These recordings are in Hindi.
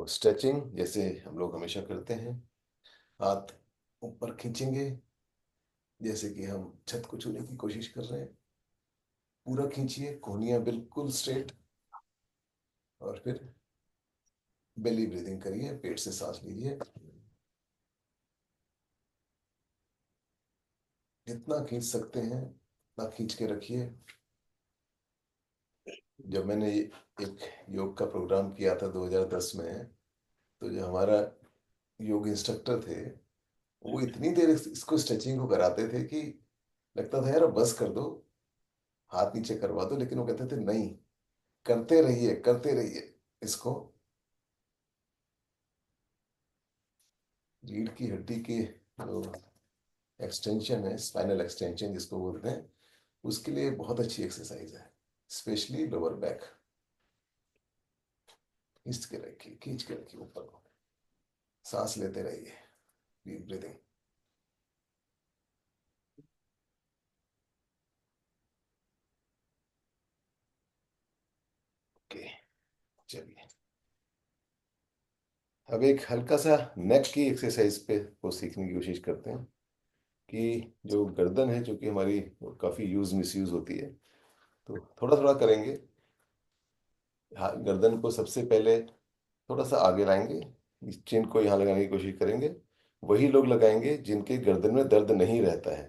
स्ट्रेचिंग जैसे हम लोग हमेशा करते हैं। हाथ ऊपर खींचेंगे, जैसे कि हम छत को छूने की कोशिश कर रहे हैं। पूरा खींचिए, कोहनियां बिल्कुल स्ट्रेट। और फिर बेली ब्रीदिंग करिए, पेट से सांस लीजिए। जितना खींच सकते हैं उतना खींच के रखिए। जब मैंने एक योग का प्रोग्राम किया था 2010 में, तो जो हमारा योग इंस्ट्रक्टर थे, वो इतनी देर इसको स्ट्रेचिंग को कराते थे कि लगता था यार अब बस कर दो, हाथ नीचे करवा दो, लेकिन वो कहते थे नहीं, करते रहिए करते रहिए इसको। रीढ़ की हड्डी की जो एक्सटेंशन है, स्पाइनल एक्सटेंशन जिसको बोलते हैं, उसके लिए बहुत अच्छी एक्सरसाइज है, स्पेशली लोअर बैक। खींच के रखिए, खींच के रखिए ऊपर को। सांस लेते रहिए, डीप ब्रीदिंग। ओके, चलिए अब एक हल्का सा नेक की एक्सरसाइज पे को सीखने की कोशिश करते हैं। कि जो गर्दन है, जो कि हमारी काफी यूज मिस यूज होती है, तो थोड़ा थोड़ा करेंगे। गर्दन को सबसे पहले थोड़ा सा आगे लाएंगे, इस चिन को यहाँ लगाने की कोशिश करेंगे। वही लोग लगाएंगे जिनके गर्दन में दर्द नहीं रहता है।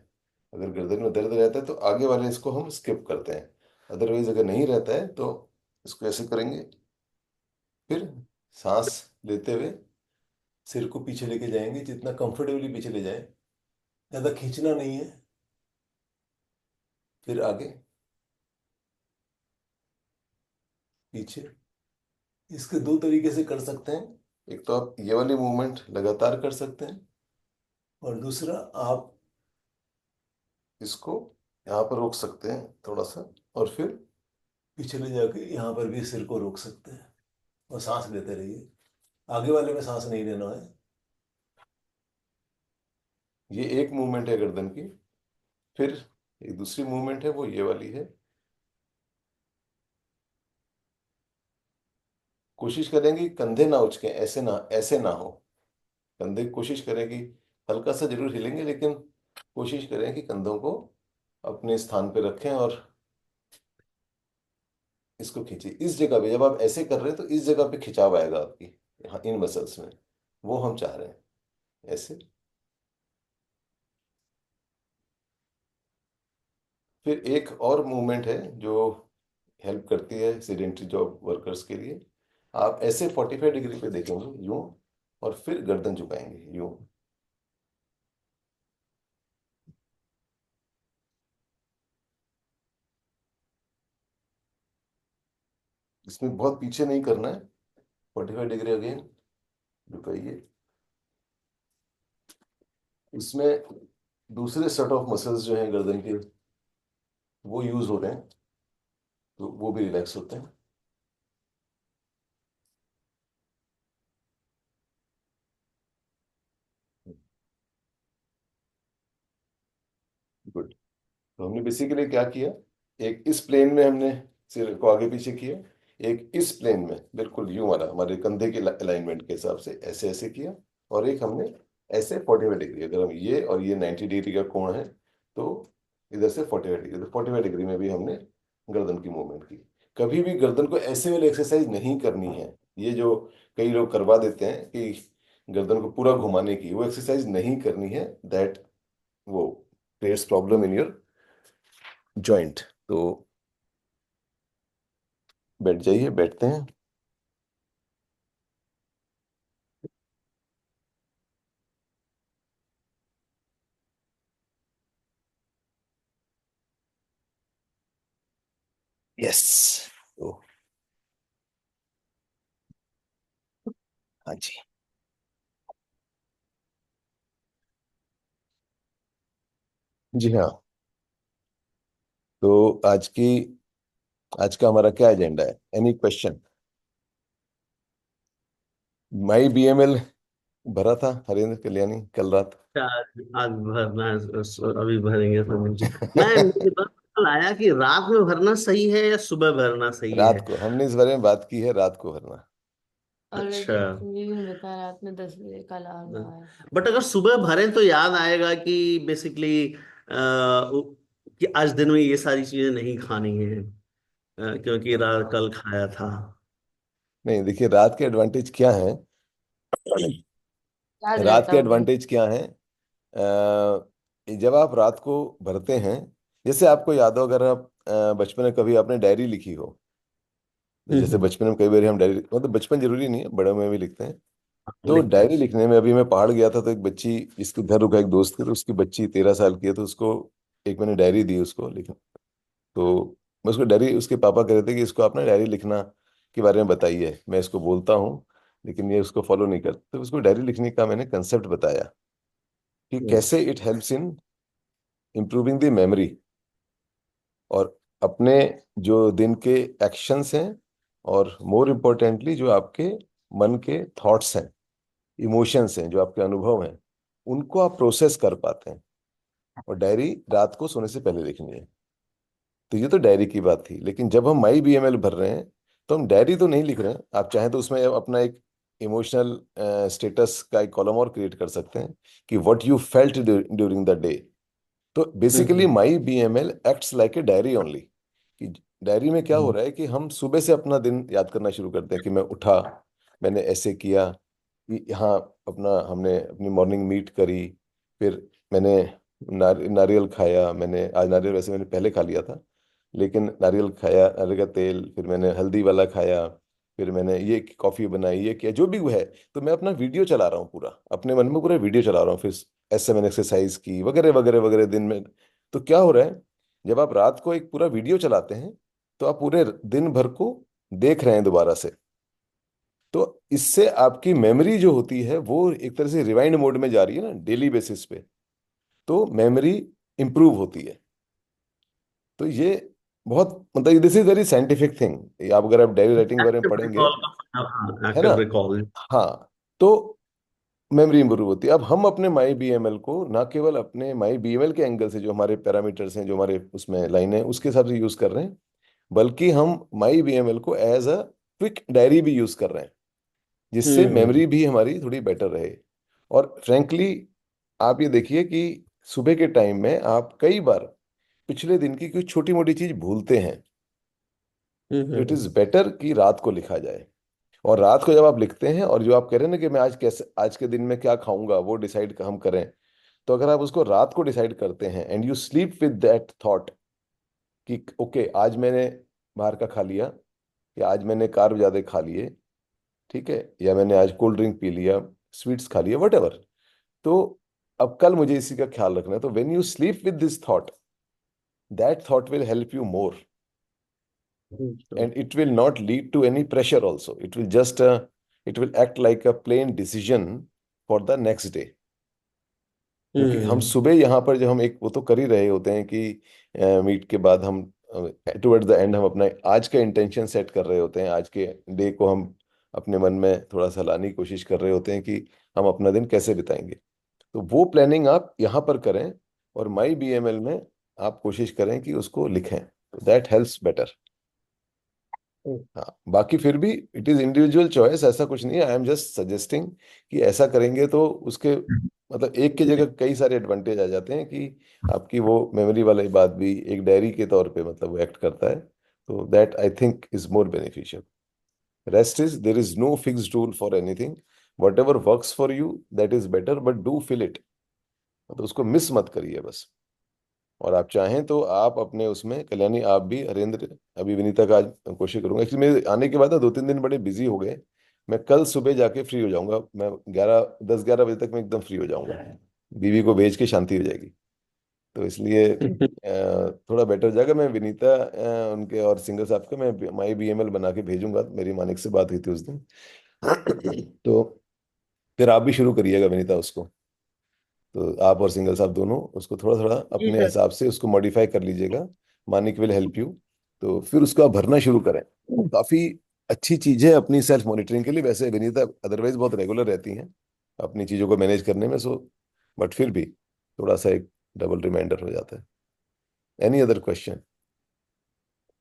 अगर गर्दन में दर्द रहता है तो आगे वाले इसको हम स्किप करते हैं। अदरवाइज अगर नहीं रहता है तो इसको ऐसे करेंगे। फिर सांस लेते हुए सिर को पीछे लेके जाएंगे, जितना कंफर्टेबली पीछे ले जाए, ज्यादा खींचना नहीं है। फिर आगे, पीछे। इसके दो तरीके से कर सकते हैं। एक तो आप ये वाली मूवमेंट लगातार कर सकते हैं, और दूसरा आप इसको यहाँ पर रोक सकते हैं थोड़ा सा, और फिर पीछे ले जाके यहाँ पर भी सिर को रोक सकते हैं और सांस लेते रहिए। आगे वाले में सांस नहीं लेना है। ये एक मूवमेंट है गर्दन की। फिर एक दूसरी मूवमेंट है, वो ये वाली है। कोशिश करेंगे कि कंधे ना उचके, ऐसे ना हो। कंधे कोशिश करें कि हल्का सा जरूर हिलेंगे, लेकिन कोशिश करें कि कंधों को अपने स्थान पे रखें और इसको खींचिए। इस जगह पे जब आप ऐसे कर रहे हैं तो इस जगह पे खिंचाव आएगा आपकी, यहाँ इन मसल्स में। वो हम चाह रहे हैं, ऐसे। फिर एक और मूवमेंट है जो हेल्प करती है सेडेंटरी जॉब वर्कर्स के लिए। आप ऐसे 45 डिग्री पे देखेंगे यूं, और फिर गर्दन झुकाएंगे यूं। इसमें बहुत पीछे नहीं करना है। 45 डिग्री अगेन, झुकाइए। इसमें दूसरे सेट ऑफ मसल्स जो हैं गर्दन के, वो यूज हो रहे हैं, तो वो भी रिलैक्स होते हैं। गुड। तो हमने बेसिकली क्या किया, एक इस प्लेन में हमने सिर को आगे पीछे किया। एक इस प्लेन में बिल्कुल यूं वाला, हमारे कंधे के अलाइनमेंट के हिसाब से ऐसे ऐसे किया। और एक हमने ऐसे 45 डिग्री, अगर हम ये और ये 90 डिग्री का कोण है, तो इधर से 45 डिग्री, तो 45 डिग्री में भी हमने गर्दन की मूवमेंट की। कभी भी गर्दन को ऐसे वाली एक्सरसाइज नहीं करनी है। ये जो कई लोग करवा देते हैं कि गर्दन को पूरा घुमाने की, वो एक्सरसाइज नहीं करनी है। दैट वो creates problem in your joint. तो बैठ जाइए, बैठते हैं। यस। तो हाँ जी। जी हाँ। तो आज का हमारा क्या एजेंडा है? Any question? माई बीएमएल भरा था हरेंद्र कल्याणी कल रात। आज आज भरना है, अभी भरेंगे तो मुझे। मैं मुझे बस ख्याल आया कि रात में भरना सही है या सुबह भरना सही रात है। को हमने इस बारे में बात की है, रात को भरना। और अच्छा। मुझे भी नहीं पता, रात में 10 बजे का अलार्म लगा है। बट अगर सुबह भरें तो याद आएगा कि बेसिकली कि आज दिन में ये सारी चीजें नहीं खानी है, क्योंकि रात कल खाया था। नहीं, देखिए रात के एडवांटेज क्या है। याद रात रहता के मुझे। एडवांटेज क्या है, जब आप रात को भरते हैं, जैसे आपको याद हो, अगर आप बचपन में कभी आपने डायरी लिखी हो, तो जैसे हम्म। बचपन में कई बार हम डायरी, मतलब बचपन जरूरी नहीं है, बड़े में भी लिखते हैं। तो लिखते हैं। डायरी लिखने में, अभी मैं पहाड़ गया था तो एक बच्ची, जिसके घर रुका एक दोस्त के, तो उसकी बच्ची 13 साल की है, तो उसको एक मैंने डायरी दी उसको लिखना। तो मैं उसको डायरी, उसके पापा कह रहे थे कि इसको आप ना डायरी लिखना के बारे में बताइए, मैं इसको बोलता हूँ लेकिन ये उसको फॉलो नहीं करता। तो उसको डायरी लिखने का मैंने कंसेप्ट बताया कि हम्म। कैसे it helps in improving the memory, और अपने जो दिन के एक्शंस हैं, और मोर इम्पोर्टेंटली जो आपके मन के थॉट्स हैं, इमोशंस हैं, जो आपके अनुभव हैं, उनको आप प्रोसेस कर पाते हैं। और डायरी रात को सोने से पहले लिखनी है। तो ये तो डायरी की बात थी, लेकिन जब हम माई बीएमएल भर रहे हैं, तो हम डायरी तो नहीं लिख रहे हैं। आप चाहें तो उसमें अपना एक इमोशनल स्टेटस का एक कॉलम और क्रिएट कर सकते हैं कि what you felt during the day. तो basically hmm. My BML acts like a diary only. कि डायरी में क्या हो रहा है कि हम सुबह से अपना दिन याद करना शुरू करते हैं कि मैं उठा, मैंने ऐसे किया, कि यहाँ अपना हमने अपनी मॉर्निंग मीट करी, फिर मैंने नारियल खाया। मैंने आज नारियल, वैसे मैंने पहले खा लिया था, लेकिन नारियल खाया, नारियल का तेल, फिर मैंने हल्दी वाला खाया, फिर मैंने ये कॉफ़ी बनाई, ये किया, जो भी वो है। तो मैं अपना वीडियो चला रहा हूँ पूरा, अपने मन में पूरा वीडियो चला रहा हूँ। फिर ऐसे मैंने एक्सरसाइज की वगैरह वगैरह वगैरह दिन में। तो क्या हो रहा है, जब आप रात को एक पूरा वीडियो चलाते हैं, तो आप पूरे दिन भर को देख रहे हैं दोबारा से। तो इससे आपकी मेमोरी जो होती है वो एक तरह से रिवाइंड मोड में जा रही है ना, डेली बेसिस पे। तो मेमोरी इंप्रूव होती है। तो ये बहुत, मतलब this is very scientific thing. आप अगर आप डायरी राइटिंग के बारे में एक्टिव पढ़ेंगे, रिकॉल का, हाँ है ना। Active recall. हाँ। तो मेमोरी इंप्रूव होती है। अब हम अपने माई बीएमएल को ना केवल अपने माई बीएमएल के एंगल से, जो हमारे पैरामीटर्स हैं, जो हमारे उसमें लाइन है, उसके हिसाब से यूज कर रहे हैं, बल्कि हम माई बीएमएल को एज अ क्विक डायरी भी यूज कर रहे हैं, जिससे हम्म। मेमोरी भी हमारी थोड़ी बेटर रहे। और फ्रेंकली, आप ये देखिए कि सुबह के टाइम में आप कई बार पिछले दिन की कोई छोटी मोटी चीज भूलते हैं। तो इट इज हम्म। बेटर कि रात को लिखा जाए। और रात को जब आप लिखते हैं, और जो आप कह रहे हैं ना कि मैं आज कैसे, आज के दिन में क्या खाऊंगा, वो डिसाइड हम करें। तो अगर आप उसको रात को डिसाइड करते हैं, and you sleep with that thought कि ओके, आज मैंने बाहर का खा लिया, या आज मैंने कार्ब ज्यादा खा लिए, ठीक है, या मैंने आज कोल्ड ड्रिंक पी लिया, स्वीट्स खा लिया, वट एवर। तो अब कल मुझे इसी का ख्याल रखना है। तो when you sleep with this thought, that thought will help you more, hmm. and it will not lead to any pressure also. It will just it will act like a plain decision for the next day. क्योंकि हम हम्म। सुबह यहाँ पर जो हम एक वो तो कर ही रहे होते हैं कि मीट के बाद हम टुवर्ड द एंड हम अपना आज का इंटेंशन सेट कर रहे होते हैं, आज के डे को हम अपने मन में थोड़ा सा लाने की कोशिश कर रहे होते हैं कि हम अपना दिन कैसे बिताएंगे। तो वो प्लानिंग आप यहाँ पर करें, और माई बीएमएल में आप कोशिश करें कि उसको लिखें, दैट हेल्प्स बेटर। हाँ, बाकी फिर भी इट इज इंडिविजुअल चॉइस, ऐसा कुछ नहीं है। आई एम जस्ट सजेस्टिंग कि ऐसा करेंगे तो उसके, मतलब एक की जगह कई सारे एडवांटेज आ जाते हैं कि आपकी वो मेमोरी वाली बात भी एक डायरी के तौर पे मतलब वो एक्ट करता है। तो that I think is more beneficial. Rest is, there is no fixed rule for anything. Whatever works for you, that is better, but do feel it. तो उसको मिस मत करिए बस। और आप चाहें तो आप अपने उसमें, कल्याणी आप भी, हरेंद्र, अभी विनीता का आज कोशिश करूंगा। एक्चुअली मेरे आने के बाद ना 2-3 दिन बड़े बिजी हो गए। मैं कल सुबह जाके फ्री हो जाऊंगा। मैं 10-11 बजे तक मैं एकदम फ्री हो जाऊंगा। बीवी को भेज के शांति हो जाएगी। तो इसलिए थोड़ा बेटर हो जाएगा। मैं विनीता उनके और सिंगर साहब का मैं माई बीएमएल बना के भेजूंगा। मेरी मानिक से बात हुई थी उस दिन। तो फिर आप भी शुरू करिएगा विनीता उसको। तो आप और सिंगल साहब दोनों उसको थोड़ा थोड़ा ठीक अपने है। हिसाब से उसको मॉडिफाई कर लीजिएगा। Manik will help you. तो फिर उसको आप भरना शुरू करें। काफ़ी अच्छी चीज़ है अपनी सेल्फ मॉनिटरिंग के लिए। वैसे विनीता अदरवाइज बहुत रेगुलर रहती हैं अपनी चीज़ों को मैनेज करने में, सो बट फिर भी थोड़ा सा एक डबल रिमाइंडर हो जाता है। Any other question?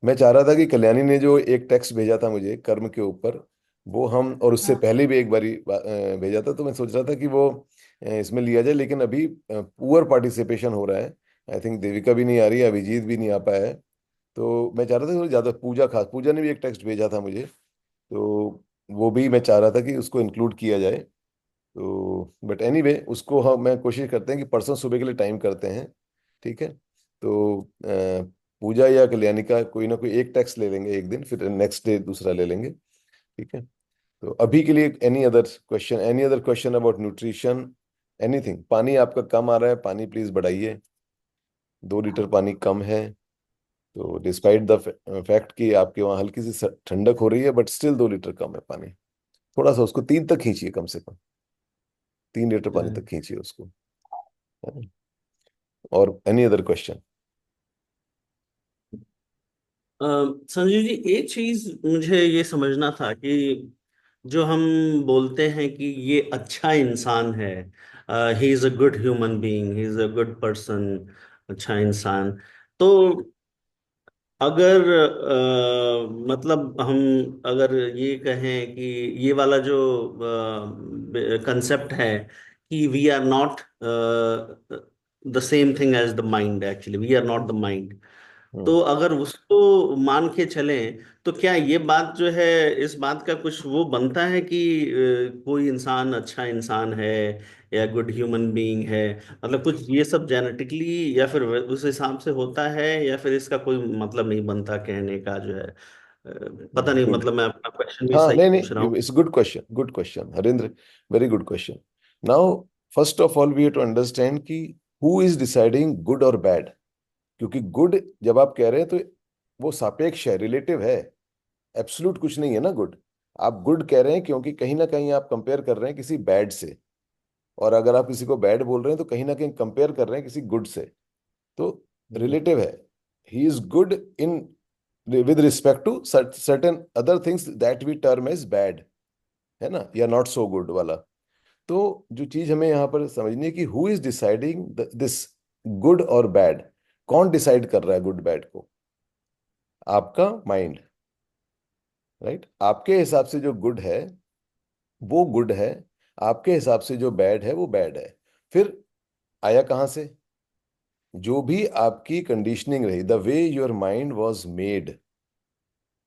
मैं चाह रहा था कि कल्याणी ने जो एक टेक्स्ट भेजा था मुझे कर्म के ऊपर, वो हम, और उससे हाँ पहले भी एक बारी भेजा था, तो मैं सोच रहा था कि वो इसमें लिया जाए, लेकिन अभी पुअर पार्टिसिपेशन हो रहा है। आई थिंक देविका भी नहीं आ रही है, अभिजीत भी नहीं आ पाया है। तो मैं चाह रहा था थोड़ी ज्यादा, पूजा, खास पूजा ने भी एक टेक्स्ट भेजा था मुझे, तो वो भी मैं चाह रहा था कि उसको इंक्लूड किया जाए। तो बट एनीवे, उसको हम, मैं कोशिश करते हैं कि परसों सुबह के लिए टाइम करते हैं। ठीक है। तो पूजा या कल्याणी का कोई ना कोई एक टेक्स्ट ले लेंगे एक दिन, फिर नेक्स्ट डे दूसरा ले लेंगे। ठीक है। तो अभी के लिए any other question about nutrition, anything? पानी आपका कम आ रहा है, पानी प्लीज बढ़ाइए। 2 लीटर पानी कम है। तो डिस्पाइट द फैक्ट कि आपके वहाँ हल्की सी ठंडक हो रही है, बट स्टिल 2 लीटर कम है पानी। थोड़ा सा उसको 3 तक खींचिए, कम से कम 3 लीटर पानी तक खींचिए उसको, है ना? और any other question? Sanjeev ji, एक चीज मुझे ये समझना था कि जो हम बोलते हैं कि ये अच्छा इंसान है, he is a good human being, he is a good person, अच्छा इंसान, तो अगर मतलब हम अगर ये कहें कि ये वाला जो कंसेप्ट है कि we are not the same thing as the mind, actually we are not the mind, hmm. तो अगर उसको मान के चलें तो क्या ये बात जो है, इस बात का कुछ वो बनता है कि कोई इंसान अच्छा इंसान है या गुड ह्यूमन बीइंग है, मतलब कुछ ये सब जेनेटिकली या फिर उस हिसाब से होता है, या फिर इसका कोई मतलब नहीं बनता कहने का जो है? पता नहीं, गुड। मतलब मैं अपना क्वेश्चन भी हाँ, सही नहीं पूछ रहा नहीं, हूँ? It's good question, good question Harendra, very good question. Now, first of all we have to understand कि हु इज डिसाइडिंग गुड और बैड। क्योंकि गुड जब आप कह रहे हैं तो वो सापेक्ष है, रिलेटिव है, एब्सोल्यूट कुछ नहीं है ना गुड। आप गुड कह रहे हैं क्योंकि कहीं ना कहीं आप कंपेयर कर रहे हैं किसी बैड से, और अगर आप किसी को बैड बोल रहे हैं तो कहीं ना कहीं कंपेयर कर रहे हैं किसी गुड से। तो रिलेटिव है। He is good in with respect to certain other things that we term as bad, है ना, या नॉट सो गुड वाला। तो जो चीज हमें यहाँ पर समझनी है कि who is deciding this good और बैड। कौन डिसाइड कर रहा है गुड बैड को? आपका माइंड, राइट? आपके हिसाब से जो गुड है वो गुड है, आपके हिसाब से जो बैड है वो बैड है। फिर आया कहाँ से? जो भी आपकी कंडीशनिंग रही, the way your mind was made.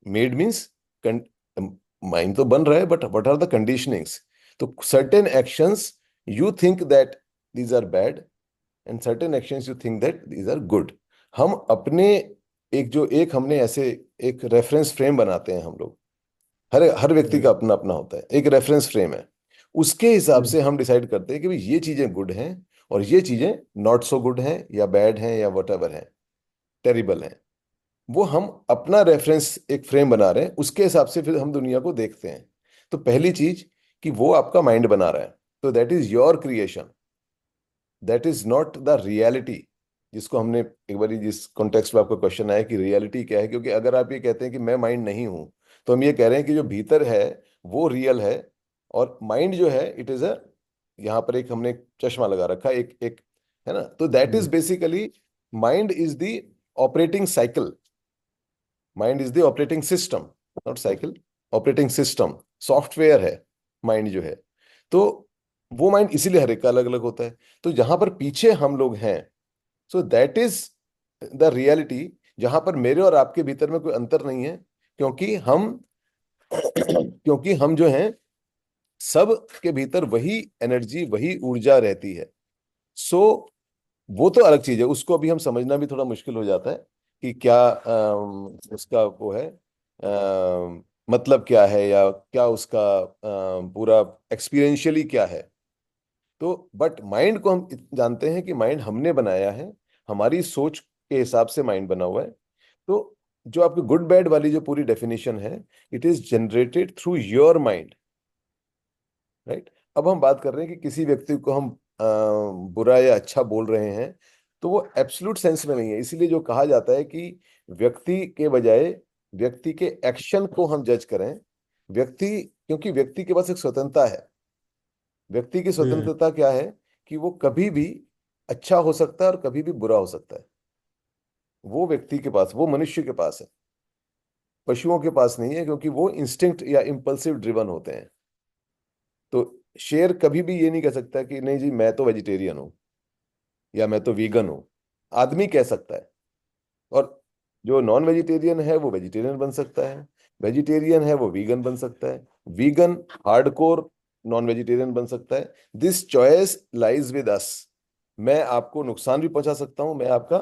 Made means mind तो बन रहा है, but what are the conditionings? तो certain actions you think that these are bad, and certain actions you think that these are good. हम अपने एक हमने ऐसे एक रेफरेंस फ्रेम बनाते हैं हम लोग। हर हर व्यक्ति का अपना अपना होता है, एक रेफरेंस फ्रेम है। उसके हिसाब से हम डिसाइड करते हैं कि भाई ये चीजें गुड हैं और ये चीजें नॉट सो गुड हैं या बैड हैं या वट एवर है, टेरिबल हैं। वो हम अपना रेफरेंस एक फ्रेम बना रहे हैं, उसके हिसाब से फिर हम दुनिया को देखते हैं। तो पहली चीज कि वो आपका माइंड बना रहा है, तो that is your creation, that is not the reality. जिसको हमने एक बार, जिस कॉन्टेक्स्ट में आपका क्वेश्चन आया कि रियलिटी क्या है, क्योंकि अगर आप ये कहते हैं कि मैं माइंड नहीं हूं, तो हम ये कह रहे हैं कि जो भीतर है वो रियल है, और माइंड जो है इट इज अ, यहाँ पर एक हमने एक चश्मा लगा रखा है, एक एक, है ना? तो that is basically, mind is the operating cycle, mind is the operating system, not cycle, operating system, software है माइंड जो है। तो वो माइंड इसीलिए हर एक का अलग अलग होता है। तो जहां पर पीछे हम लोग हैं, so that is the reality, जहां पर मेरे और आपके भीतर में कोई अंतर नहीं है, क्योंकि हम क्योंकि हम जो हैं, सब के भीतर वही एनर्जी, वही ऊर्जा रहती है। सो वो तो अलग चीज है, उसको अभी हम समझना भी थोड़ा मुश्किल हो जाता है कि क्या उसका वो है, मतलब क्या है, या क्या उसका पूरा एक्सपीरियंशियली क्या है। तो बट माइंड को हम जानते हैं कि माइंड हमने बनाया है, हमारी सोच के हिसाब से माइंड बना हुआ है। तो जो आपकी गुड बैड वाली जो पूरी डेफिनेशन है, it is generated through your mind, right? अब हम बात कर रहे हैं कि किसी व्यक्ति को हम बुरा या अच्छा बोल रहे हैं, तो वो एब्सोल्यूट सेंस में नहीं है। इसीलिए जो कहा जाता है कि व्यक्ति के बजाय व्यक्ति के एक्शन को हम जज करें। व्यक्ति, क्योंकि व्यक्ति के पास एक स्वतंत्रता है। व्यक्ति की हम्म। स्वतंत्रता क्या है? कि वो कभी भी अच्छा हो सकता है और कभी भी बुरा हो सकता है। वो व्यक्ति के पास, वो मनुष्य के पास है। पशुओं के पास नहीं है, क्योंकि वो इंस्टिंक्ट या इम्पल्सिव ड्रिवन होते हैं। तो शेर कभी भी ये नहीं कह सकता कि नहीं जी मैं तो वेजिटेरियन हूं या मैं तो वीगन हूं। आदमी कह सकता है, और जो नॉन वेजिटेरियन है वो वेजिटेरियन बन सकता है, वेजिटेरियन है वो वीगन बन सकता है, वीगन हार्डकोर नॉन वेजिटेरियन बन सकता है। This choice lies with us. मैं आपको नुकसान भी पहुंचा सकता हूं, मैं आपका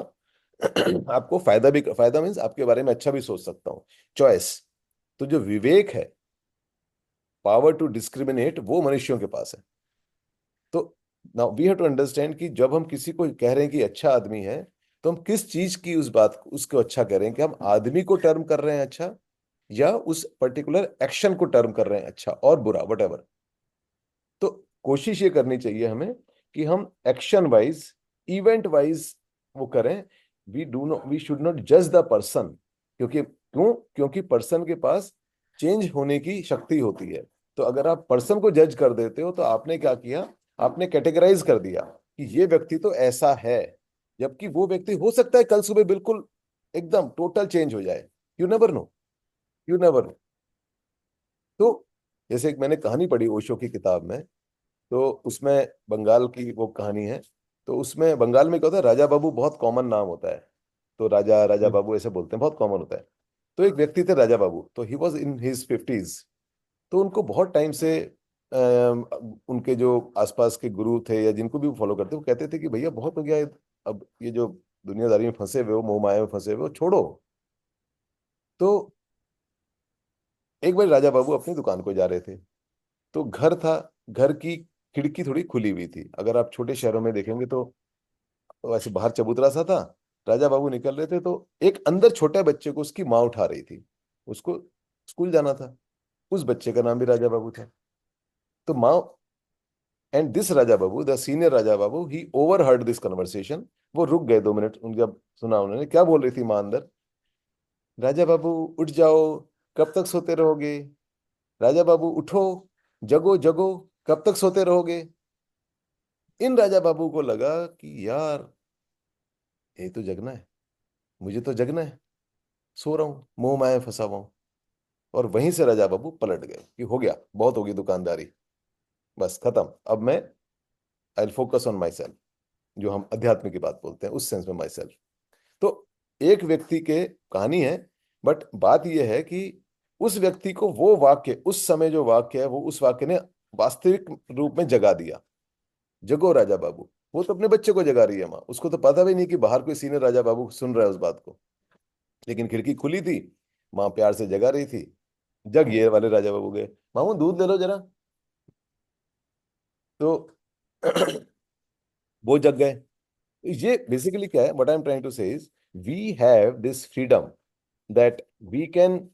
आपको फायदा मीन्स आपके बारे में अच्छा भी सोच सकता हूं। चॉइस। तो जो विवेक है, पावर टू डिस्क्रिमिनेट, वो मनुष्यों के पास है। तो now we have to understand कि जब हम किसी को कह रहे हैं कि अच्छा आदमी है, तो हम किस चीज की उस बात को उसको अच्छा कह रहे हैं, कि हम आदमी को टर्म कर रहे हैं अच्छा, या उस पर्टिकुलर एक्शन को टर्म कर रहे हैं अच्छा और बुरा, वट एवर। तो कोशिश ये करनी चाहिए हमें कि हम एक्शन वाइज, इवेंट वाइज वो करें। वी शुड नॉट जज द पर्सन। क्योंकि पर्सन के पास चेंज होने की शक्ति होती है। तो अगर आप पर्सन को जज कर देते हो, तो आपने क्या किया, आपने कैटेगराइज कर दिया कि ये व्यक्ति तो ऐसा है, जबकि वो व्यक्ति हो सकता है कल सुबह बिल्कुल एकदम टोटल चेंज हो जाए। You never know. You never know. तो जैसे एक मैंने कहानी पढ़ी ओशो की किताब में, तो उसमें बंगाल की वो कहानी है। तो उसमें बंगाल में क्या होता है, राजा बाबू बहुत कॉमन नाम होता है। तो राजा राजा हम्म, बाबू ऐसे बोलते हैं, बहुत कॉमन होता है। तो एक व्यक्ति थे राजा बाबू, तो he was in his 50s। तो उनको बहुत टाइम से उनके जो आसपास के गुरु थे या जिनको भी वो फॉलो करते, वो कहते थे कि भैया बहुत हो गया अब ये जो दुनियादारी में फंसे हुए हो, मोह माया में फंसे हुए हो, छोड़ो। तो एक बार राजा बाबू अपनी दुकान को जा रहे थे, तो घर था, घर की खिड़की थोड़ी खुली हुई थी। अगर आप छोटे शहरों में देखेंगे तो ऐसे बाहर चबूतरा सा था। राजा बाबू निकल रहे थे, तो एक अंदर छोटे बच्चे को उसकी माँ उठा रही थी। उसको स्कूल जाना था। उस बच्चे का नाम भी राजा बाबू था। तो माँ and this Raja Babu, the senior Raja Babu, he over heard this conversation. वो रुक गए 2 मिनट, जब सुना उन्होंने क्या बोल रही थी माँ अंदर। राजा बाबू उठ जाओ, कब तक सोते रहोगे। राजा बाबू उठो, जगो जगो, कब तक सोते रहोगे। इन राजा बाबू को लगा कि यार ये तो जगना है, मुझे तो जगना है, सो रहा हूं, मोह माया में फंसा हुआ हूं। और वहीं से राजा बाबू पलट गए कि हो गया, बहुत होगी दुकानदारी, बस खत्म। अब मैं I will focus on my self, जो हम अध्यात्म की बात बोलते हैं उस सेंस में, माई सेल्फ। तो एक व्यक्ति के कहानी है, बट बात यह है कि उस व्यक्ति को वो वाक्य, उस समय जो वाक्य है, वो उस वाक्य ने वास्तविक रूप में जगा दिया। जगो राजा बाबू। वो तो अपने बच्चे को जगा रही है माँ, उसको तो पता भी नहीं कि बाहर कोई सीनियर राजा बाबू सुन रहा है उस बात को। लेकिन खिड़की खुली थी, माँ प्यार से जगा रही थी। जग ये वाले राजा बाबू गए, मामू दूध ले लो जरा। तो वो जग गए। ये बेसिकली क्या है, what I am trying to say is, we have this freedom that we can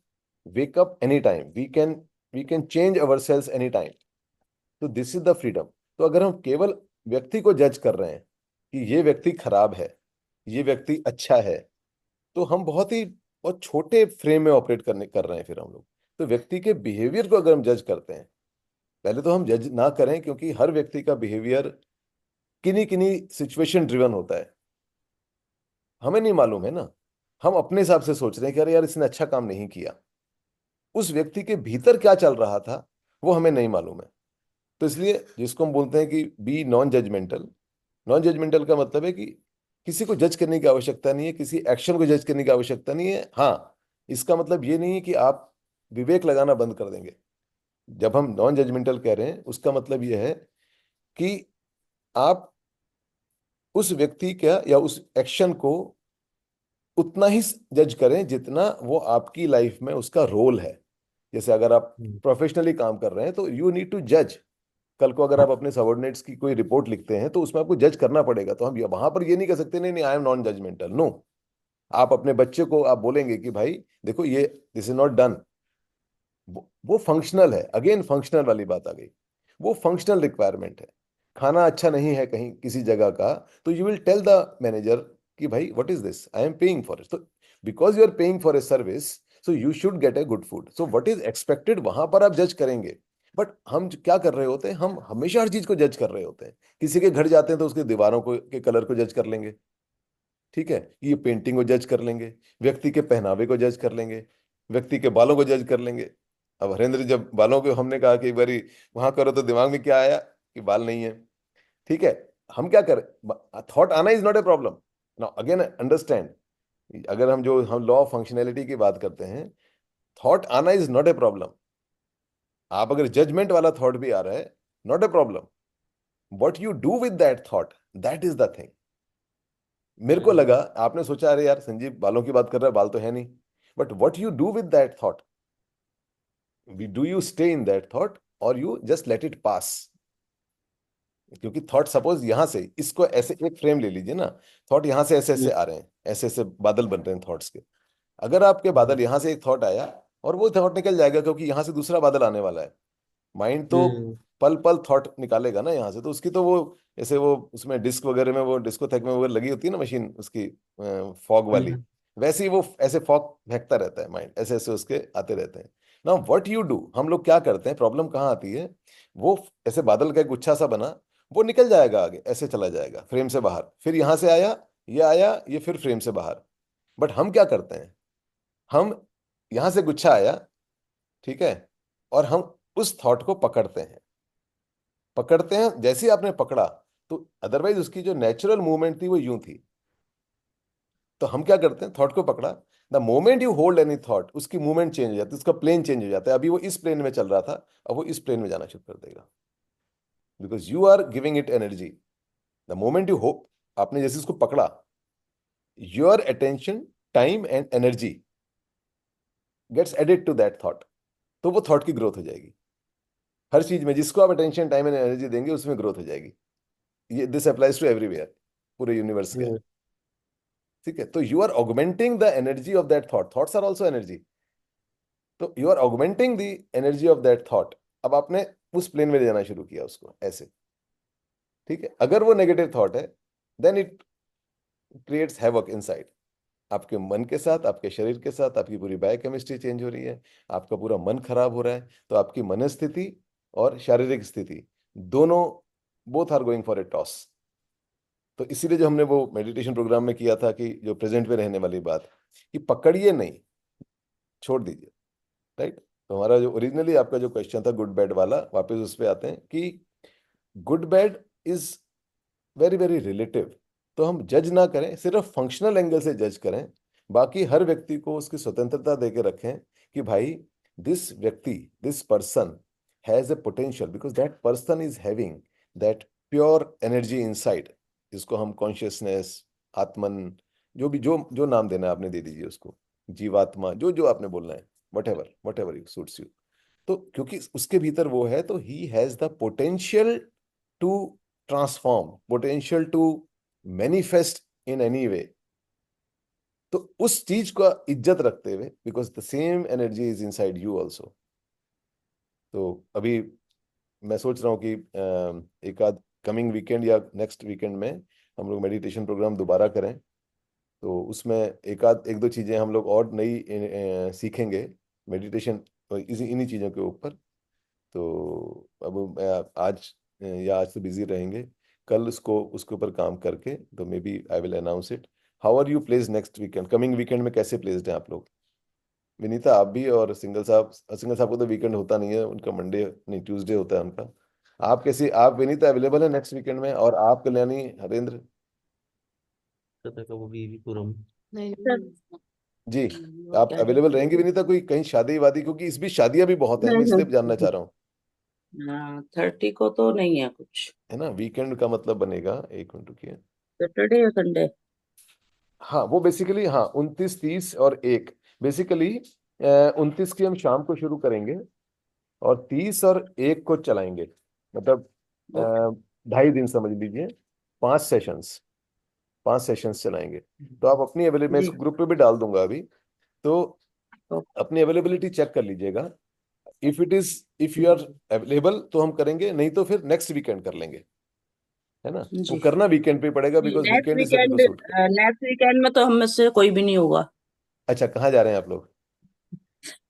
wake up any time, we can change our selves any time. तो दिस इज द फ्रीडम। तो अगर हम केवल व्यक्ति को जज कर रहे हैं कि ये व्यक्ति खराब है, ये व्यक्ति अच्छा है, तो हम बहुत छोटे फ्रेम में ऑपरेट कर रहे हैं फिर हम लोग। तो व्यक्ति के बिहेवियर को अगर हम जज करते हैं, पहले तो हम जज ना करें, क्योंकि हर व्यक्ति का बिहेवियर किन्हीं किन्हीं सिचुएशन ड्रिवन होता है। हमें नहीं मालूम है ना, हम अपने हिसाब से सोच रहे हैं कि अरे यार इसने अच्छा काम नहीं किया। उस व्यक्ति के भीतर क्या चल रहा था, वो हमें नहीं मालूम है। तो इसलिए जिसको हम बोलते हैं कि be non judgemental. Non judgemental का मतलब है कि किसी को जज करने की आवश्यकता नहीं है, किसी एक्शन को जज करने की आवश्यकता नहीं है। हाँ, इसका मतलब ये नहीं है कि आप विवेक लगाना बंद कर देंगे। जब हम नॉन जजमेंटल कह रहे हैं, उसका मतलब ये है कि आप उस व्यक्ति का या उस एक्शन को उतना ही जज करें जितना वो आपकी लाइफ में उसका रोल है। जैसे अगर आप हम्म, प्रोफेशनली काम कर रहे हैं, तो यू नीड टू जज। कल को अगर आप अपने सबॉर्डिनेट्स की कोई रिपोर्ट लिखते हैं, तो उसमें आपको जज करना पड़ेगा। तो हम वहां पर ये नहीं कह सकते नहीं नहीं I am non judgemental, no. आप अपने बच्चे को आप बोलेंगे कि भाई देखो ये दिस इज नॉट डन। वो फंक्शनल है, अगेन फंक्शनल वाली बात आ गई। वो फंक्शनल रिक्वायरमेंट है। खाना अच्छा नहीं है कहीं किसी जगह का, तो you will tell the manager कि भाई what is this, I am paying for it. तो because you are paying for a service, so you should get a good food. So what is expected, वहां पर आप जज करेंगे। बट हम क्या कर रहे होते हैं, हम हमेशा हर चीज को जज कर रहे होते हैं। किसी के घर जाते हैं तो उसके दीवारों को के कलर को जज कर लेंगे, ठीक है, ये पेंटिंग को जज कर लेंगे, व्यक्ति के पहनावे को जज कर लेंगे। व्यक्ति के बालों को जज कर लेंगे। अब हरेंद्र जब बालों को हमने कहा कि एक बारी वहां करो, तो दिमाग में क्या आया कि बाल नहीं है। ठीक है, हम क्या करें, थॉट आना is not a problem. Now again understand, अगर हम लॉ ऑफ फंक्शनैलिटी की बात करते हैं, थॉट आना इज नॉट ए प्रॉब्लम। आप अगर जजमेंट वाला थॉट भी आ रहा है, not a problem. What you do with that thought, that is the thing. मेरे को लगा आपने सोचा अरे यार संजीव बालों की बात कर रहा है, बाल तो है नहीं, but what you do with that thought, do you stay in that thought और you just let it pass. क्योंकि थॉट सपोज यहां से इसको ऐसे एक फ्रेम ले लीजिए ना, थॉट यहां से ऐसे ऐसे आ रहे हैं, ऐसे ऐसे बादल बन रहे हैं थॉट्स के। अगर आपके बादल यहां से एक थॉट आया और वो थॉट निकल जाएगा, क्योंकि यहां से दूसरा बादल आने वाला है। माइंड तो पल पल थॉट निकालेगा ना यहाँ से, तो उसकी तो वो ऐसे वो उसमें डिस्क वगैरह में, वो डिस्कोथेक में वो लगी होती है ना मशीन उसकी, फॉग वाली। वैसे ही वो ऐसे फॉग फेंकता रहता है माइंड, ऐसे ऐसे उसके आते रहते हैं। ना व्हाट यू डू, हम लोग क्या करते हैं, प्रॉब्लम कहाँ आती है, वो ऐसे बादल का एक गुच्छा सा बना, वो निकल जाएगा आगे, ऐसे चला जाएगा फ्रेम से बाहर, फिर यहाँ से आया ये फिर फ्रेम से बाहर। बट हम क्या करते हैं, हम यहाँ से गुच्छा आया, ठीक है, और हम उस थॉट को पकड़ते हैं। जैसे ही आपने पकड़ा, तो अदरवाइज उसकी जो नेचुरल मूवमेंट थी वो यूं थी। तो हम क्या करते हैं, थॉट को पकड़ा, the moment you hold any thought, उसकी मूवमेंट चेंज हो जाती है, उसका प्लेन चेंज हो जाता है। अभी वो इस प्लेन में चल रहा था, अब वो इस प्लेन में जाना शुरू कर देगा, because you are giving it energy. The moment you hope, आपने जैसे उसको पकड़ा, your attention, time and energy gets added to that thought, तो वो थॉट की ग्रोथ हो जाएगी। हर चीज में जिसको आप अटेंशन, टाइम एंड एनर्जी देंगे, उसमें ग्रोथ हो जाएगी। ये दिस अप्लाइज टू एवरीवेयर, पूरे यूनिवर्स के। ठीक है, तो you are augmenting the energy of that thought, thoughts are also energy. तो you are augmenting the energy of that thought. अब आपने उस प्लेन में ले जाना शुरू किया उसको ऐसे। ठीक है, अगर वो नेगेटिव थॉट है, then it creates havoc inside, आपके मन के साथ, आपके शरीर के साथ, आपकी पूरी बायोकेमिस्ट्री चेंज हो रही है, आपका पूरा मन खराब हो रहा है। तो आपकी मनस्थिति और शारीरिक स्थिति दोनों, both are going for a toss. तो इसीलिए जो हमने वो मेडिटेशन प्रोग्राम में किया था कि जो प्रेजेंट में रहने वाली बात, कि पकड़िए नहीं, छोड़ दीजिए। राइट, तो हमारा जो ओरिजिनली आपका जो क्वेश्चन था गुड बैड वाला, वापस उस पे आते हैं कि good bad is very very relative. तो हम जज ना करें, सिर्फ फंक्शनल एंगल से जज करें। बाकी हर व्यक्ति को उसकी स्वतंत्रता देके रखें कि भाई दिस व्यक्ति, this person has a potential, because that person is having that pure energy inside, जिसको हम कॉन्शियसनेस, आत्मन, जो भी जो जो नाम देना है आपने दे दीजिए उसको, जीवात्मा, जो जो आपने बोलना है, whatever you suits you. तो क्योंकि उसके भीतर वो है, तो he has the potential to transform, potential to manifest in any way. तो उस चीज का इज्जत रखते हुए, because the same energy is inside you also. तो अभी मैं सोच रहा हूँ कि एक आध कमिंग वीकेंड या नेक्स्ट वीकेंड में हम लोग मेडिटेशन प्रोग्राम दोबारा करें। तो उसमें एक दो चीजें हम लोग और नई सीखेंगे मेडिटेशन, इसी इन्हीं चीजों के ऊपर। तो अब मैं आज या आज तो बिजी रहेंगे, कल उसको उसके ऊपर काम करके, तो maybe I will announce it. How are you place next weekend, coming weekend में कैसे प्लेस्ड हैं आप लोग? विनीता आप भी, और सिंगल साहब को तो वीकेंड होता नहीं है, उनका मंडे नहीं ट्यूसडे होता है उनका। आप कैसे, आप विनीता अवेलेबल है नेक्स्ट वीकेंड में, और आप कल्याणी, हरेंद्र? वो भी पूरम। नहीं जी, वो आप क्या अवेलेबल कहते रहेंगे हैं। विनीता? कोई कहीं शादी वादी, क्योंकि इस बीच शादियां भी बहुत हैं, मैं इसलिए जानना चाह रहा हूँ। हाँ 30 को तो नहीं है कुछ। है ना, वीकेंड का मतलब बनेगा, एक मिनट रुकिए। सैटरडे या संडे। हाँ वो बेसिकली, हाँ 29, 30 और 1, बेसिकली 29 की हम शाम को शुरू करेंगे, और 30 और 1 को चलाएंगे। मतलब ओके। 2.5 दिन समझ लीजिए, 5 सेशंस, 5 सेशंस चलाएंगे। तो आप अपनी अवेलेबल, मैं जी। इसको ग्रुप पे भी डाल दूंगा अभी, तो ओके। अपनी अवेलेबिलिटी चेक कर लीजिएगा। इफ यू आर अवेलेबल तो हम करेंगे, नहीं तो फिर नेक्स्ट वीकेंड कर लेंगे, है ना। वो जी करना वीकेंड पे पड़ेगा, because next weekend is suppose to weekend, suit. Next weekend में तो हम में से कोई भी नहीं होगा। अच्छा, कहाँ जा रहे हैं आप लोग?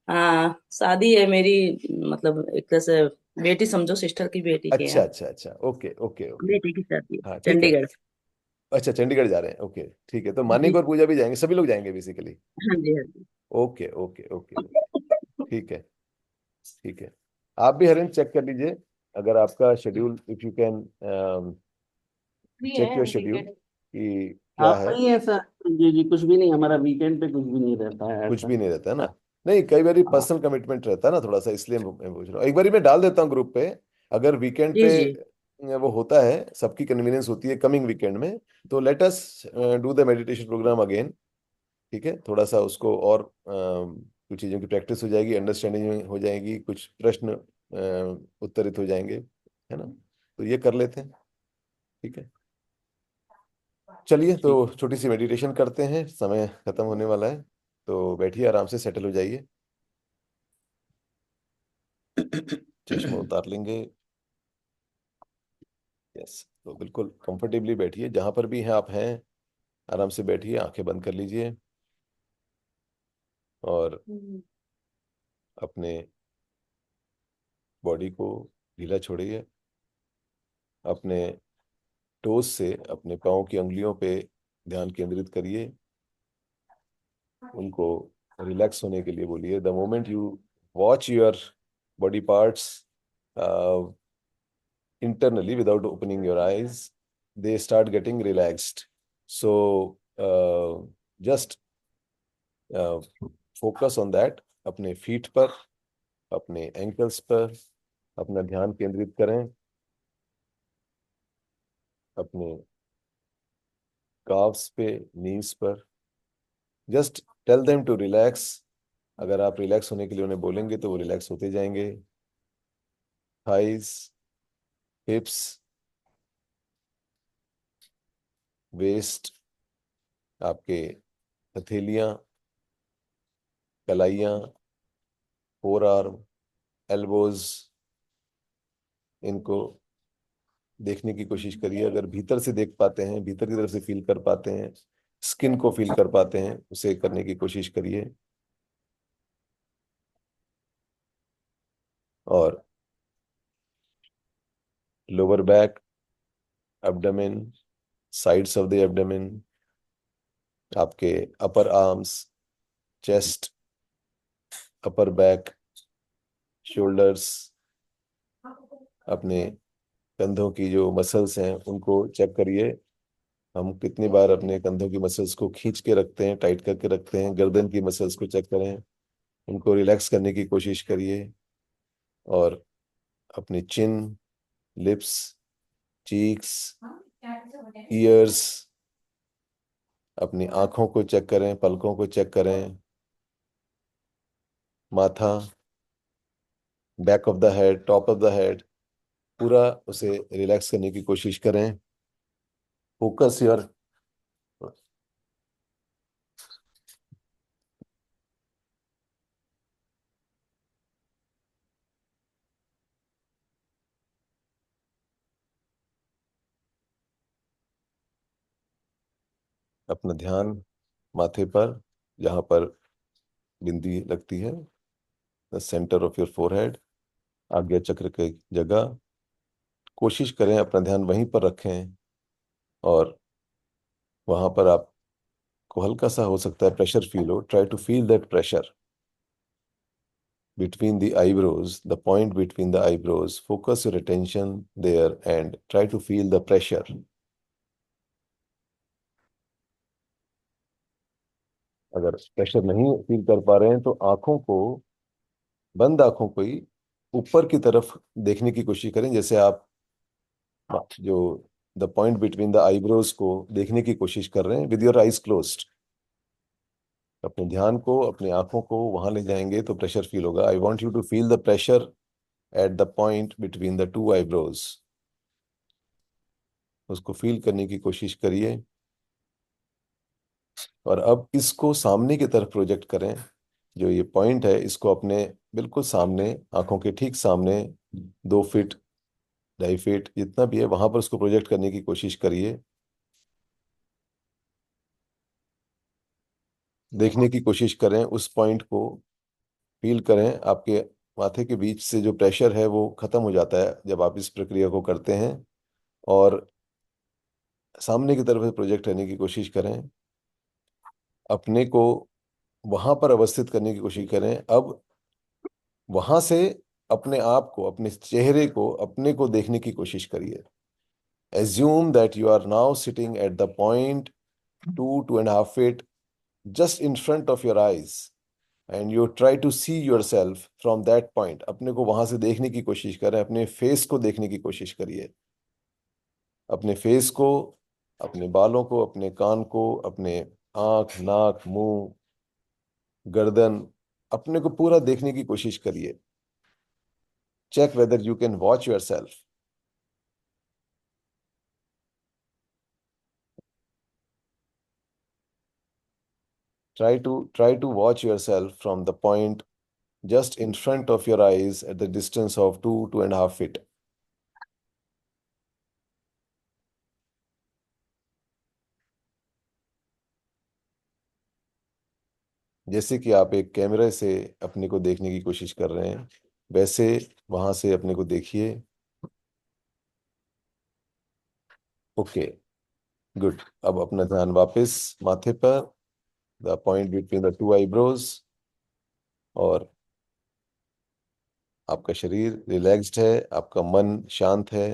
हाँ शादी है मेरी, मतलब एक तरह से बेटी समझो, सिस्टर की बेटी के अच्छा यहाँ अच्छा अच्छा, ओके ओके ओके। बेटी की शादी है हाँ ठीक है। चंडीगढ़। अच्छा, चंडीगढ़ जा रहे हैं, ओके ठीक है, तो मानिक जी। और पूजा भी जाएंगे, सभी लोग जाएंगे बेसिकली। हाँ जी, हाँ जी। ओके ओके ओके, ठीक है ठीक है। आप भी हरेंद्र चेक कर लीजिए, अगर आपका schedule, if you can free check है योर शेड्यूल वीकेंड। कि क्या हाँ है। नहीं है सर, जी जी, कुछ भी नहीं, हमारा वीकेंड पे कुछ भी नहीं रहता है कुछ ऐसा। भी नहीं रहता है ना। नहीं, कई बार हाँ पर्सनल कमिटमेंट रहता है ना थोड़ा सा, इसलिए मैं पूछ रहा हूँ। एक बार मैं डाल देता हूँ ग्रुप पे, अगर वीकेंड जी पे जी। वो होता है, सबकी कन्वीनियंस होती है कमिंग वीकेंड में, तो let us do the meditation programme again. ठीक है, थोड़ा सा उसको और कुछ चीज़ों की प्रैक्टिस हो जाएगी, अंडरस्टैंडिंग हो जाएगी, कुछ प्रश्न उत्तरित हो जाएंगे, है ना। तो ये कर लेते हैं, ठीक है। चलिए, तो ठीक छोटी सी मेडिटेशन करते हैं, समय खत्म होने वाला है, तो बैठिए आराम से, सेटल हो जाइए। चश्मा है। उतार लेंगे। यस, तो बिल्कुल कंफर्टेबली बैठिए, जहां पर भी हैं आप हैं, आराम से बैठिए, आंखें बंद कर लीजिए और अपने बॉडी को ढीला छोड़िए। अपने टोज से अपने पाँव की अंगुलियों पे ध्यान केंद्रित करिए, उनको रिलैक्स होने के लिए बोलिए। The moment you watch your body parts internally without opening your eyes, they start getting relaxed. So just uh, focus on that, अपने फीट पर, अपने एंकल्स पर अपना ध्यान केंद्रित करें, अपने काफ्स पे, नीज पर। Just tell them to relax. अगर आप रिलैक्स होने के लिए उन्हें बोलेंगे तो वो रिलैक्स होते जाएंगे। थाइस, हिप्स, वेस्ट, आपके हथेलियां, कलाइयां, फोर आर्म, एल्बोज, इनको देखने की कोशिश करिए। अगर भीतर से देख पाते हैं, भीतर की तरफ से फील कर पाते हैं, स्किन को फील कर पाते हैं, उसे करने की कोशिश करिए। और lower back, abdomen, sides of the abdomen, आपके upper arms, chest, upper back, shoulders, अपने कंधों की जो मसल्स हैं उनको चेक करिए। हम कितनी बार अपने कंधों की मसल्स को खींच के रखते हैं, टाइट करके रखते हैं। गर्दन की मसल्स को चेक करें, उनको रिलैक्स करने की कोशिश करिए। और अपनी चिन, लिप्स, चीक्स, ईयर्स, अपनी आंखों को चेक करें, पलकों को चेक करें, माथा, back of the head, top of the head, पूरा उसे रिलैक्स करने की कोशिश करें। फोकस योर, अपना ध्यान माथे पर, जहां पर बिंदी लगती है, the centre of your forehead, आज्ञा चक्र की जगह। कोशिश करें अपना ध्यान वहीं पर रखें, और वहां पर आपको हल्का सा हो सकता है प्रेशर फील हो। Try to feel that pressure between the eyebrows, the point between the eyebrows. Focus your attention there and try to feel the pressure. अगर प्रेशर नहीं फील कर पा रहे हैं तो आंखों को, बंद आंखों को ही ऊपर की तरफ देखने की कोशिश करें, जैसे आप जो the point between the eyebrows को देखने की कोशिश कर रहे हैं विद योर आईज क्लोज्ड। अपने ध्यान को, अपनी आंखों को वहां ले जाएंगे तो प्रेशर फील होगा। I want you to feel the pressure at the point between the two eyebrows. उसको फील करने की कोशिश करिए, और अब इसको सामने की तरफ प्रोजेक्ट करें। जो ये पॉइंट है, इसको अपने बिल्कुल सामने, आंखों के ठीक सामने, 2 फीट, 2.5 फीट जितना भी है, वहां पर उसको प्रोजेक्ट करने की कोशिश करिए। देखने की कोशिश करें उस पॉइंट को, फील करें। आपके माथे के बीच से जो प्रेशर है वो खत्म हो जाता है जब आप इस प्रक्रिया को करते हैं, और सामने की तरफ प्रोजेक्ट रहने की कोशिश करें, अपने को वहां पर अवस्थित करने की कोशिश करें। अब वहां से अपने आप को, अपने चेहरे को, अपने को देखने की कोशिश करिए। Assume that you are now sitting at the point 2.5 feet just in front of your eyes, and you try to see yourself from that point. अपने को वहां से देखने की कोशिश करें, अपने फेस को देखने की कोशिश करिए, अपने फेस को, अपने बालों को, अपने कान को, अपने आंख, नाक, मुंह, गर्दन, अपने को पूरा देखने की कोशिश करिए। Check whether you can watch yourself. Try to watch yourself from the point just in front of your eyes at the distance of 2.5 feet. जैसे कि आप एक कैमरे से अपने को देखने की कोशिश कर रहे हैं, वैसे वहां से अपने को देखिए। Okay, good. अब अपना ध्यान वापस माथे पर, the point between the two eyebrows, और आपका शरीर रिलैक्स्ड है, आपका मन शांत है।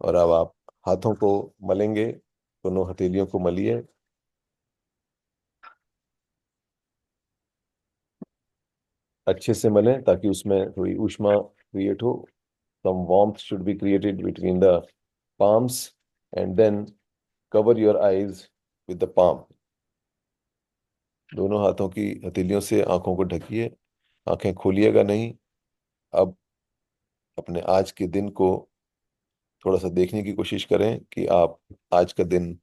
और अब आप हाथों को मलेंगे, दोनों हथेलियों को मलिए। अच्छे से मलें ताकि उसमें थोड़ी ऊष्मा क्रिएट हो। Some warmth should be created between the palms, and then cover your eyes with the palm. दोनों हाथों की हथेलियों से आंखों को ढकिए, आंखें खोलिएगा नहीं। अब अपने आज के दिन को थोड़ा सा देखने की कोशिश करें कि आप आज का दिन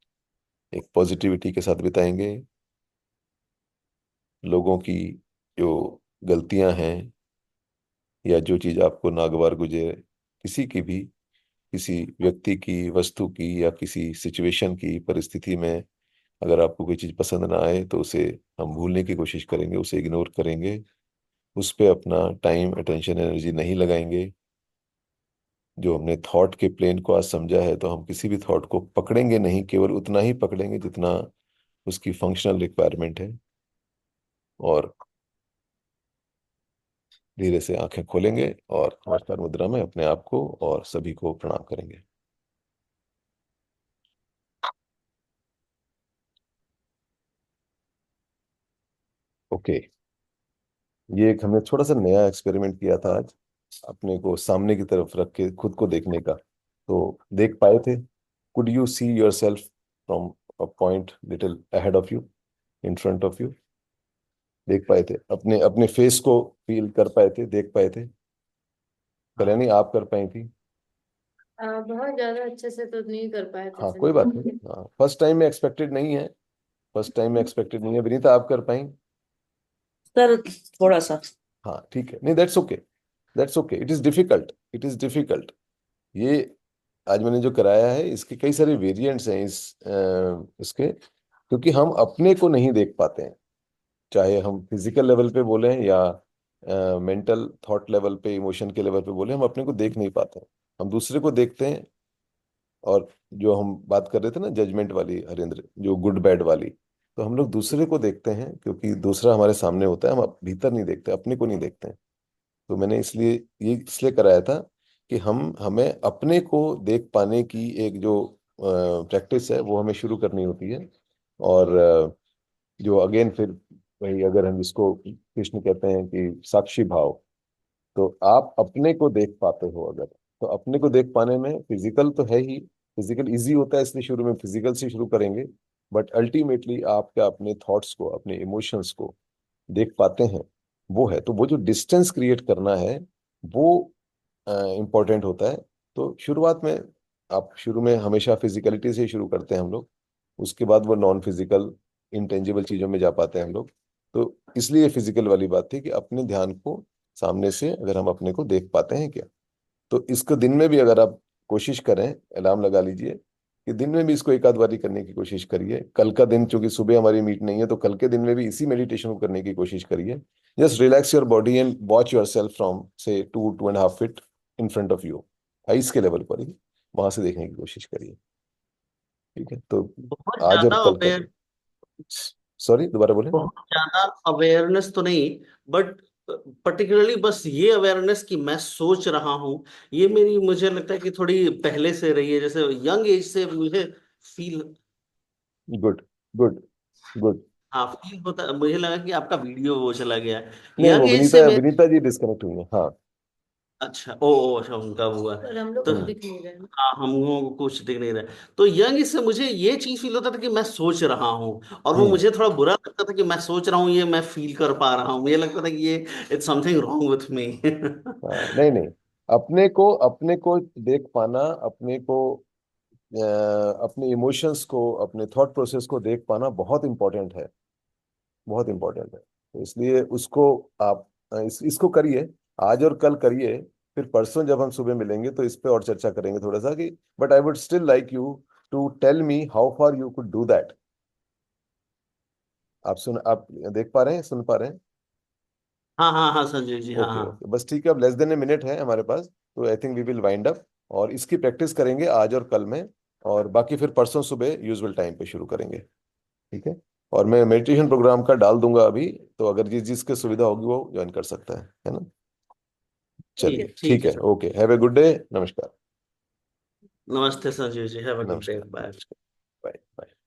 एक पॉजिटिविटी के साथ बिताएंगे। लोगों की जो गलतियां हैं या जो चीज़ आपको नागवार गुजरे, किसी की भी, किसी व्यक्ति की, वस्तु की, या किसी सिचुएशन की, परिस्थिति में अगर आपको कोई चीज़ पसंद ना आए तो उसे हम भूलने की कोशिश करेंगे, उसे इग्नोर करेंगे, उस पर अपना टाइम, अटेंशन, एनर्जी नहीं लगाएंगे। जो हमने थॉट के प्लेन को आज समझा है, तो हम किसी भी थॉट को पकड़ेंगे नहीं, केवल उतना ही पकड़ेंगे जितना उसकी फंक्शनल रिक्वायरमेंट है। और धीरे से आंखें खोलेंगे और नमस्कार मुद्रा में अपने आप को और सभी को प्रणाम करेंगे। ओके, ये एक हमने थोड़ा सा नया एक्सपेरिमेंट किया था आज, अपने को सामने की तरफ रख के खुद को देखने का। तो देख पाए थे? Could you see your self from a point little ahead of you, in front of you? देख पाए थे? अपने अपने फेस को फील कर पाए थे, देख पाए थे? कल्याणी, आप कर पाई थी? बहुत ज्यादा अच्छे से तो नहीं कर पाए थे हाँ, कोई बात संजय नहीं। जी। हाँ, फर्स्ट टाइम में एक्सपेक्टेड नहीं है, फर्स्ट टाइम में एक्सपेक्टेड नहीं है। विनीता, आप कर पाई? सर थोड़ा सा। हाँ, ठीक है। नहीं, that's okay, that's okay. It is difficult, it is difficult. ये आज मैंने जो कराया है, इसके कई सारे वेरिएंट्स हैं इसके, क्योंकि हम अपने को नहीं देख पाते हैं। चाहे हम फिजिकल लेवल पे बोलें या मेंटल थॉट लेवल पे, इमोशन के लेवल पे बोले, हम अपने को देख नहीं पाते हैं। हम दूसरे को देखते हैं। और जो हम बात कर रहे थे ना, जजमेंट वाली, हरेंद्र, जो गुड बैड वाली, तो हम लोग दूसरे को देखते हैं क्योंकि दूसरा हमारे सामने होता है, हम भीतर नहीं देखते, अपने को नहीं देखते हैं। तो मैंने इसलिए ये इसलिए कराया था कि हम हमें अपने को देख पाने की एक जो प्रैक्टिस है, वो हमें शुरू करनी होती है। और जो अगेन फिर वही, अगर हम इसको कृष्ण कहते हैं कि साक्षी भाव, तो आप अपने को देख पाते हो अगर, तो अपने को देख पाने में फिजिकल तो है ही, फिजिकल इजी होता है, इसलिए शुरू में फिजिकल से शुरू करेंगे। बट अल्टीमेटली आपका अपने थॉट्स को, अपने इमोशंस को देख पाते हैं, वो है। तो वो जो डिस्टेंस क्रिएट करना है, वो इम्पोर्टेंट होता है। तो शुरुआत में, आप शुरू में हमेशा फिजिकलिटी से ही शुरू करते हैं हम लोग, उसके बाद वो नॉन फिजिकल, इंटेंजिबल चीजों में जा पाते हैं हम लोग। तो इसलिए फिजिकल वाली बात थी कि अपने ध्यान को सामने से अगर हम अपने को देख पाते हैं क्या। तो इसको दिन में भी अगर आप कोशिश करें, अलार्म लगा लीजिए कि दिन में भी इसको एक आध बारी करने की कोशिश करिए। कल का दिन, चूंकि सुबह हमारी मीट नहीं है, तो कल के दिन में भी इसी मेडिटेशन को करने की कोशिश करिए। Just relax your body and watch your self from से 2.5 feet in front of you, ice के लेवल पर ही, वहां से देखने की कोशिश करिए। ठीक है, तो बहुत आज और ज्यादा कल अवेयर, करें। सॉरी, दोबारा बोले। बहुत ज्यादा अवेयरनेस तो नहीं, बट पर्टिकुलरली बस ये अवेयरनेस कि मैं सोच रहा हूँ, ये मेरी मुझे लगता है कि थोड़ी पहले से रही है, जैसे यंग एज से मुझे फील, गुड, गुड, गुड। हाँ फील होता, मुझे लगा कि आपका वीडियो वो चला गया, नहीं, यंग वो एज से विनीता मेरे, विनीता जी डिस्कनेक्ट हुई है, हाँ। अच्छा ओ अच्छा उनका हुआ। पर हम लोग तो को हम्म। दिख नहीं रहा है। हाँ, हम लोगों को कुछ दिख नहीं रहा है। तो यंग इससे मुझे ये चीज फील होता था कि मैं सोच रहा हूँ, और वो हम्म। मुझे थोड़ा बुरा लगता था कि मैं सोच रहा हूँ, ये मैं फील कर पा रहा हूँ, मुझे लगता था कि ये it's something wrong with me. हाँ, नहीं नहीं, अपने को देख पाना, अपने को अपने इमोशंस को, अपने थॉट प्रोसेस को देख पाना बहुत इंपॉर्टेंट है, बहुत इंपॉर्टेंट है। तो इसलिए उसको आप इसको करिए, आज और कल करिए। फिर परसों जब हम सुबह मिलेंगे तो इस पे और चर्चा करेंगे थोड़ा सा कि, but I would still like you to tell me how far you could do that. आप देख पा रहे हैं, सुन पा रहे हैं? हाँ हाँ हाँ संजय जी, हाँ ओके हाँ। ओके, बस ठीक है, अब लेस देन ए मिनट है हमारे पास, तो I think we will wind up. और इसकी प्रैक्टिस करेंगे आज और कल में, और बाकी फिर परसों सुबह यूजुअल टाइम पे शुरू करेंगे। ठीक है, और मैं मेडिटेशन प्रोग्राम का डाल दूंगा अभी, तो अगर जिस जिसकी सुविधा होगी वो ज्वाइन कर सकता है ना। ठीक है। चलिए, ठीक ठीक है है, sir. Okay, have a good day, नमस्कार। नमस्ते Sanjay ji, have a good day, नमस्कार, बाय। नमस्कार, बाय बाय।